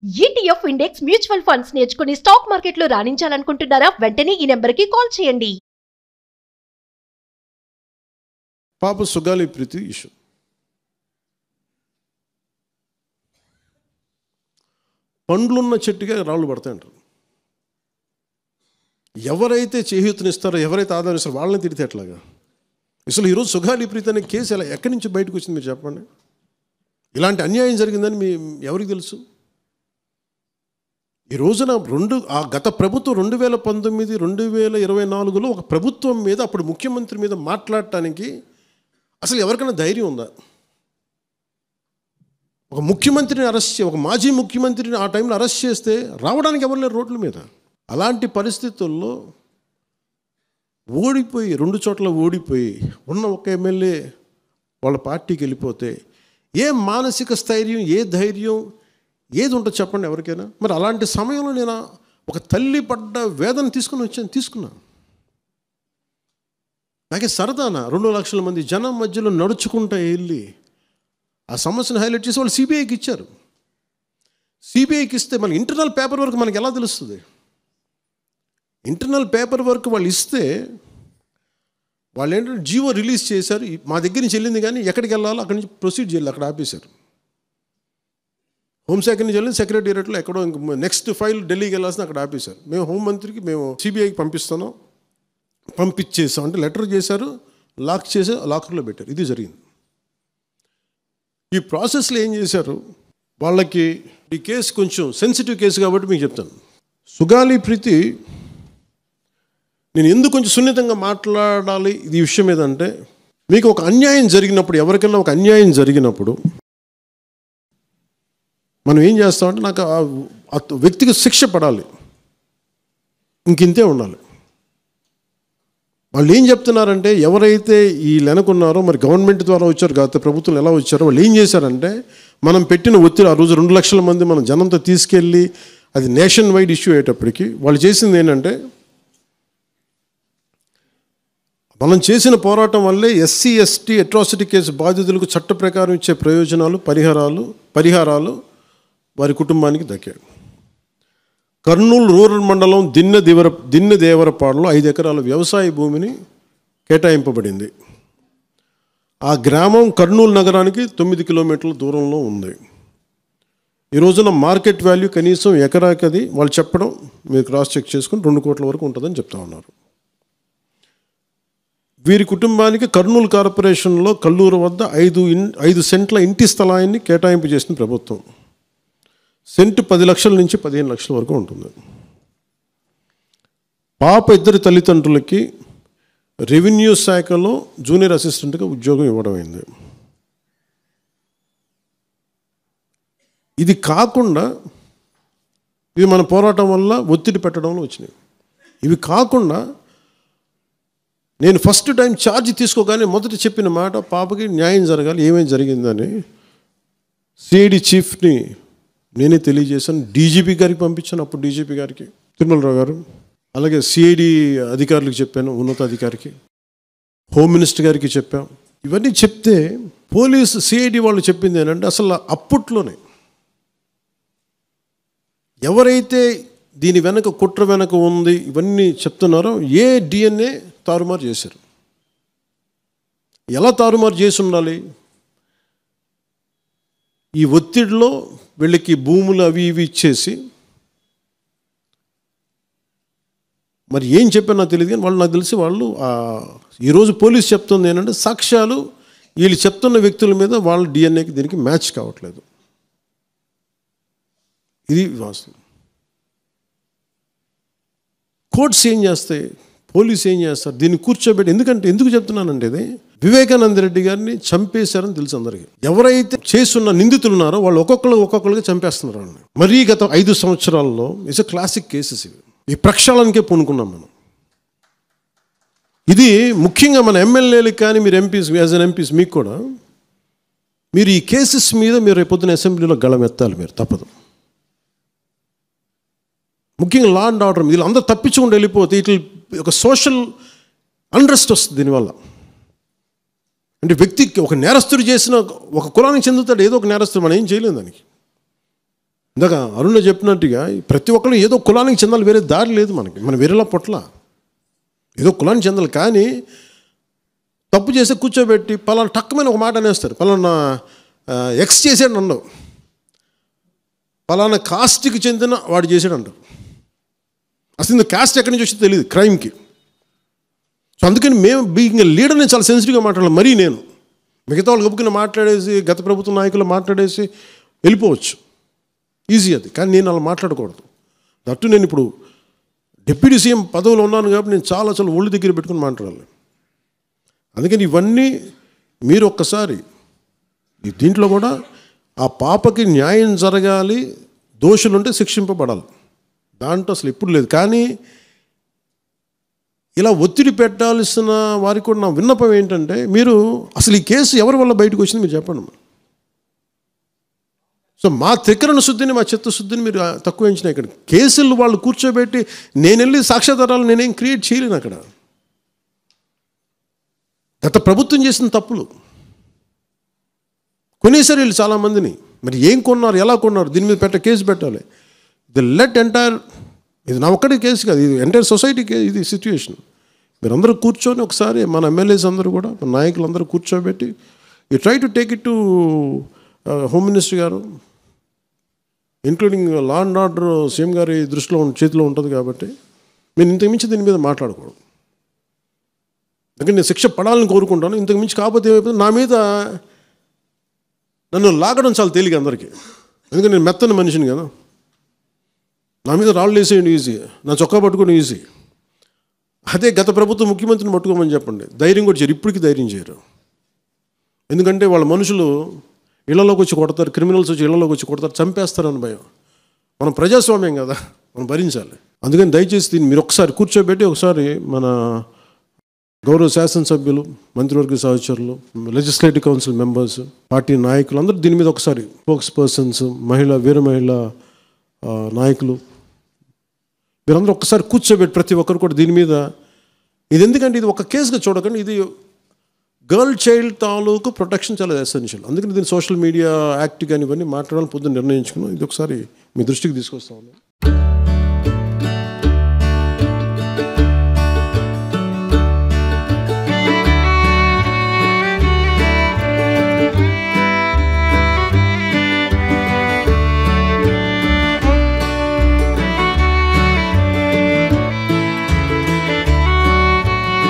ETF index mutual funds నేర్చుకుని stock మార్కెట్లో రాణించాలనుకుంటున్నారా? వెంటనే ఈ నెంబర్కి కాల్ చేయండి. పాప సుగాలి ప్రీతి ఇష్యూ. పండ్లున్న చెట్టుగా రాళ్ళు పడతాయంటారు. ఎవరైతే చేయూతనిస్తారో, ఎవరైతే ఆదరిస్తారో వాళ్ళని తిడితే ఎట్లాగా? అసలు ఈరోజు సుగాలి ప్రీతి అనే కేసు ఎలా ఎక్కడి నుంచి బయటకు వచ్చింది మీరు చెప్పండి. ఇలాంటి అన్యాయం జరిగిందని ఎవరికి తెలుసు? ఈ రోజున గత ప్రభుత్వం 2019, 2024లో ఒక ప్రభుత్వం మీద, అప్పుడు ముఖ్యమంత్రి మీద మాట్లాడటానికి అసలు ఎవరికైనా ధైర్యం ఉందా? ఒక ముఖ్యమంత్రిని అరెస్ట్ ఒక మాజీ ముఖ్యమంత్రిని ఆ టైంలో అరెస్ట్ చేస్తే రావడానికి ఎవరు లేరు రోడ్ల మీద. అలాంటి పరిస్థితుల్లో ఓడిపోయి 2 చోట్ల ఓడిపోయి ఉన్న ఒక ఎమ్మెల్యే వాళ్ళ పార్టీకి వెళ్ళిపోతే ఏ మానసిక స్థైర్యం, ఏ ధైర్యం, ఏది ఉంటుంది చెప్పండి ఎవరికైనా? మరి అలాంటి సమయంలో నేను ఒక తల్లి పడ్డ వేదన తీసుకున్నా. నాకే సరదాన 2 లక్షల మంది జనం మధ్యలో నడుచుకుంటూ వెళ్ళి ఆ సమస్యను హైలైట్ చేసి వాళ్ళు సిబిఐకి ఇచ్చారు. సిబిఐకి ఇస్తే మన ఇంటర్నల్ పేపర్ వర్క్ మనకి ఎలా తెలుస్తుంది? ఇంటర్నల్ పేపర్ వర్క్ వాళ్ళు ఇస్తే వాళ్ళు ఏంటంటే జీవో రిలీజ్ చేశారు. మా దగ్గర నుంచి వెళ్ళింది కానీ ఎక్కడికి వెళ్ళాలో అక్కడి నుంచి ప్రొసీడ్ చేయాలి, అక్కడ ఆపేశారు. హోంశాఖ నుంచి వెళ్ళింది సెక్రటేరియట్లో ఎక్కడో నెక్స్ట్ ఫైల్ ఢిల్లీకి వెళ్ళాల్సిన అక్కడ ఆపేశారు. మేము హోంమంత్రికి మేము సిబిఐకి పంపించేసాం అంటే లెటర్ చేశారు, లాక్ చేసి లాకర్లో పెట్టారు. ఇది జరిగింది. ఈ ప్రాసెస్లో ఏం చేశారు, వాళ్ళకి ఈ కేసు కొంచెం సెన్సిటివ్ కేసు కాబట్టి మీకు చెప్తాను. సుగాలి ప్రీతి నేను ఎందుకు కొంచెం సున్నితంగా మాట్లాడాలి ఈ విషయం ఏదంటే, మీకు ఒక అన్యాయం జరిగినప్పుడు, ఎవరికైనా ఒక అన్యాయం జరిగినప్పుడు మనం ఏం చేస్తామంటే, నాకు ఆ వ్యక్తికి శిక్ష పడాలి, ఇంకింతే ఉండాలి. వాళ్ళు ఏం చెప్తున్నారంటే, ఎవరైతే ఈ వెనకున్నారో, మరి గవర్నమెంట్ ద్వారా వచ్చారు, గత ప్రభుత్వం ఎలా వచ్చారో వాళ్ళు ఏం చేశారంటే, మనం పెట్టిన ఒత్తిడి ఆ రోజు 2 లక్షల మంది మనం జనంతో తీసుకెళ్ళి అది నేషన్ వైడ్ ఇష్యూ అయ్యేటప్పటికి వాళ్ళు చేసింది ఏంటంటే, మనం చేసిన పోరాటం వల్లే ఎస్సీ ఎస్టీ అట్రాసిటీ కేసు బాధితులకు చట్ట ప్రకారం ఇచ్చే ప్రయోజనాలు, పరిహారాలు వారి కుటుంబానికి దక్కాయి. కర్నూలు రూరల్ మండలం దిన్నెదేవరపాడులో 5 ఎకరాల వ్యవసాయ భూమిని కేటాయింపబడింది. ఆ గ్రామం కర్నూలు నగరానికి 9 కిలోమీటర్ల దూరంలో ఉంది. ఈ రోజున మార్కెట్ వాల్యూ కనీసం ఎకరాకది వాళ్ళు చెప్పడం మీరు క్రాస్ చెక్ చేసుకుని 2 కోట్ల వరకు ఉంటుందని చెప్తా ఉన్నారు. వీరి కుటుంబానికి కర్నూలు కార్పొరేషన్లో కల్లూరు వద్ద 5 సెంట్ల ఇంటి స్థలాన్ని కేటాయింపు చేసిన ప్రభుత్వం. సెంటు 10 లక్షల నుంచి 15 లక్షల వరకు ఉంటుంది. పాప 2 తల్లిదండ్రులకి రెవెన్యూ శాఖలో జూనియర్ అసిస్టెంట్గా ఉద్యోగం ఇవ్వడం అయింది. ఇది కాకుండా ఇవి మన పోరాటం వల్ల ఒత్తిడి పెట్టడంలో వచ్చినాయి. ఇవి కాకుండా నేను ఫస్ట్ టైం ఛార్జ్ తీసుకోగానే మొదట చెప్పిన మాట, పాపకి న్యాయం జరగాలి, ఏమేమి జరిగిందని సిఐడి చీఫ్ని నేనే తెలియజేశాను. డీజీపీ గారికి పంపించాను, అప్పుడు డీజీపీ గారికి తిరుమలరావు గారు, అలాగే సిఐడి అధికారులకు చెప్పాను, ఉన్నతాధికారికి, హోమ్ మినిస్టర్ గారికి చెప్పాం. ఇవన్నీ చెప్తే పోలీసు సిఐడి వాళ్ళు చెప్పింది ఏంటంటే, అసలు అప్పట్లోనే ఎవరైతే దీని వెనక కుట్ర వెనక ఉంది ఇవన్నీ చెప్తున్నారో ఏ డిఎన్ఏ తారుమారు చేశారు. ఎలా తారుమారు చేసి ఉండాలి? ఈ ఒత్తిడిలో వీళ్ళకి భూములు అవి ఇవి ఇచ్చేసి, మరి ఏం చెప్పారు నాకు తెలియదు కానీ నాకు తెలిసి వాళ్ళు ఈరోజు పోలీసు చెప్తుంది ఏంటంటే, సాక్ష్యాలు వీళ్ళు చెప్తున్న వ్యక్తుల మీద వాళ్ళ డిఎన్ఏకి దీనికి మ్యాచ్ కావట్లేదు. ఇది వాస్తవం. కోర్ట్స్ ఏం చేస్తాయి, పోలీసు ఏం చేస్తారు, దీన్ని కూర్చోబెట్టి. ఎందుకు చెప్తున్నానంటే, ఇది వివేకానంద రెడ్డి గారిని చంపేశారని తెలుసు అందరికీ. ఎవరైతే చేస్తున్న నిందితులు ఉన్నారో వాళ్ళు ఒక్కొక్కరుగా చంపేస్తున్నారు వాళ్ళని. మరీ గత 5 సంవత్సరాల్లో ఇట్స్ క్లాసిక్ కేసెస్ ఇవి. ఈ ప్రక్షాళనకే పూనుకున్నాం మనం. ఇది ముఖ్యంగా మన ఎమ్మెల్యేలకు కానీ, మీరు ఎంపీస్, యాజ్ అన్ ఎంపీస్ మీకు కూడా, మీరు ఈ కేసెస్ మీద మీరు రేపొద్దున అసెంబ్లీలో గళమెత్తాలి, మీరు తప్పదు. ముఖ్యంగా లా అండ్ ఆర్డర్ వీళ్ళు అందరూ తప్పించుకుంటూ వెళ్ళిపోతే ఇట్లా ఒక సోషల్ అన్రెస్ట్ వస్తుంది దీనివల్ల. అంటే వ్యక్తికి ఒక నేరస్తుడు చేసిన, ఒక కులానికి చెందుతాడు, ఏదో ఒక నేరస్తుడు, మనం ఏం చేయలేము దానికి. ఇందాక అరుణ చెప్పినట్టుగా ప్రతి ఒక్కరు ఏదో కులానికి చెందాలి, వేరే దారి లేదు మనకి. మనం వేరేలా పొట్ల ఏదో కులానికి చెందాలి. కానీ తప్పు చేస్తే కూర్చోబెట్టి పలానా టక్కమైన ఒక మాట అనేస్తారు. పలానా ఎక్స్ చేసాడు అన్నావు, పలానా కాస్ట్కి చెందిన వాడు చేసాడు అంటారు. అసలు ఇంత కాస్ట్ ఎక్కడి నుంచి వచ్చి తెలియదు క్రైమ్కి. సో అందుకని మేము బీయింగ్ లీడర్ని చాలా సెన్సిటివ్గా మాట్లాడాలి. మరీ నేను మిగతా వాళ్ళు గబుక్కుని మాట్లాడేసి గత ప్రభుత్వ నాయకులు మాట్లాడేసి వెళ్ళిపోవచ్చు, ఈజీ అది. కానీ నేను అలా మాట్లాడకూడదు. దట్టు నేను ఇప్పుడు డిప్యూటీ సీఎం పదవిలో ఉన్నాను కాబట్టి నేను చాలా ఒళ్ళు దగ్గర పెట్టుకుని మాట్లాడాలి. అందుకని ఇవన్నీ మీరు ఒక్కసారి దీంట్లో కూడా ఆ పాపకి న్యాయం జరగాలి, దోషులుంటే శిక్షింపబడాలి, దాంట్లో అసలు ఎప్పుడు లేదు. కానీ ఇలా ఒత్తిడి పెట్టాల్సిన వారికి కూడా నా విన్నపం ఏంటంటే, మీరు అసలు ఈ కేసు ఎవరి వల్ల బయటకు వచ్చింది మీరు చెప్పండి. సో మా త్రికరణ శుద్ధిని, మా చిత్తశుద్ధిని మీరు తక్కువ ఎంచిన. ఇక్కడ కేసులు వాళ్ళు కూర్చోబెట్టి నేను వెళ్ళి సాక్ష్యాధారాలు నేనేం క్రియేట్ చేయలేను. అక్కడ గత ప్రభుత్వం చేసిన తప్పులు కొనేసారు వీళ్ళు చాలామందిని. మరి ఏం కొన్నారు, ఎలా కొన్నారు, దీని మీద కేసు పెట్టాలి. ది లెట్ ఎంటైర్, ఇది నా ఒక్కటి కేసు కాదు, ఇది ఎంటైర్ సొసైటీకి ఇది సిచ్యువేషన్. మీరందరూ కూర్చొని ఒకసారి మన ఎమ్మెల్యేస్ అందరూ కూడా, మన నాయకులందరూ కూర్చోబెట్టి you try to take it to home minister గారు, including law and order CM గారి దృష్టిలో చేతిలో ఉంటుంది. కాబట్టి నేను ఇంతకుమించి దీని మీద మాట్లాడకూడదు. అందుకని నేను శిక్ష పడాలని కోరుకుంటాను. ఇంతకుమించి కాకపోతే ఏమైపోతుంది, నా మీద నన్ను లాగడం చాలా తేలిక అందరికీ. ఎందుకంటే నేను మెత్తని మనిషిని కదా, నా మీద రాళ్ళు వేసేయండి ఈజీ, నా చొక్కా పట్టుకోవడం ఈజీ. అదే గత ప్రభుత్వం ముఖ్యమంత్రిని పట్టుకోమని చెప్పండి, ధైర్యం కూడా చేయరు, ఇప్పటికీ ధైర్యం చేయరు. ఎందుకంటే వాళ్ళ మనుషులు ఇళ్లలోకి వచ్చి కొడతారు, క్రిమినల్స్ వచ్చి ఇళ్లలోకి వచ్చి కొడతారు, చంపేస్తారని భయం. మనం ప్రజాస్వామ్యం కదా, మనం భరించాలి. అందుకని దయచేసి దీన్ని మీరు ఒకసారి కూర్చోబెట్టి ఒకసారి మన గౌరవ శాసనసభ్యులు, మంత్రివర్గ సహచరులు, లెజిస్లేటివ్ కౌన్సిల్ మెంబర్స్, పార్టీ నాయకులు అందరూ దీని మీద ఒకసారి, స్పోక్స్ పర్సన్స్, వీర మహిళ నాయకులు, మీరందరూ ఒక్కసారి కూర్చోబెట్టి ప్రతి ఒక్కరు కూడా దీని మీద, ఇది ఎందుకంటే ఇది ఒక కేసుగా చూడకండి, ఇది గర్ల్ చైల్డ్ తాలూకు ప్రొటెక్షన్ చాలా ఎసెన్షియల్. అందుకని దీన్ని సోషల్ మీడియా యాక్ట్ కానీ ఇవన్నీ మాట్లాడాలని పొద్దున్న నిర్ణయించుకున్నాం. ఇది ఒకసారి మీ దృష్టికి తీసుకొస్తా ఉన్నాను.